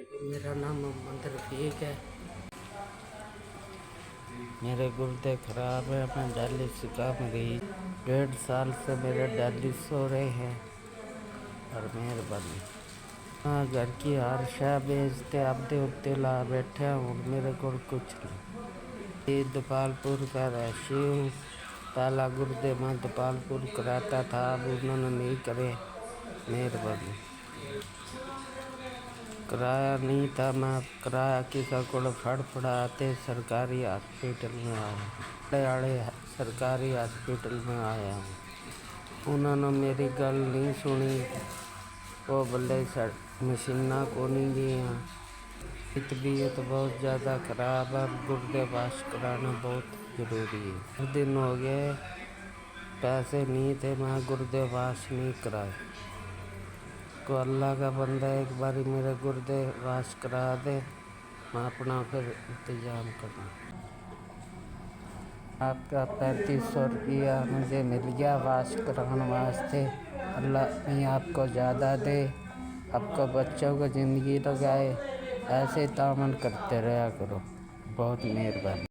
मेरा नाम मोहम्मद रफ़ीक है। मेरे गुर्दे खराब है। मैं डायलिसिस का मरीज 1.5 साल से मेरे डायलिसिस हो रहे हैं। और मेहरबानी हाँ, घर की हर शय बेचते आपदे उत्ते ला बैठे हूँ। मेरे को कुछ नहीं। दपालपुर का रहशी हूँ। पहला गुर्दे में दपालपुर कराता था, अब उन्होंने नहीं करे। मेहरबानी किराया नहीं था, मैं किराया किसा को फड़फड़ाते सरकारी हॉस्पिटल में आया। बड़े सरकारी हॉस्पिटल में आया हूँ। उन्होंने मेरी गल नहीं सुनी। वो बोले मशीना को नहीं दिया। तबीयत बहुत ज़्यादा ख़राब है। गुर्दे वाश कराना बहुत ज़रूरी है। दिन हो गए, पैसे नहीं थे, मैं गुर्दे वाश नहीं कराए। को अल्लाह का बंदा एक बारी मेरे गुर्दे वाश करा दे, मैं अपना फिर इंतजाम करना। आपका 3500 रुपया मुझे मिल गया वाश कराने वास्ते। अल्लाह मैं आपको ज़्यादा दे, आपको बच्चों को ज़िंदगी लगाए। ऐसे तामन करते रहा करो। बहुत मेहरबानी।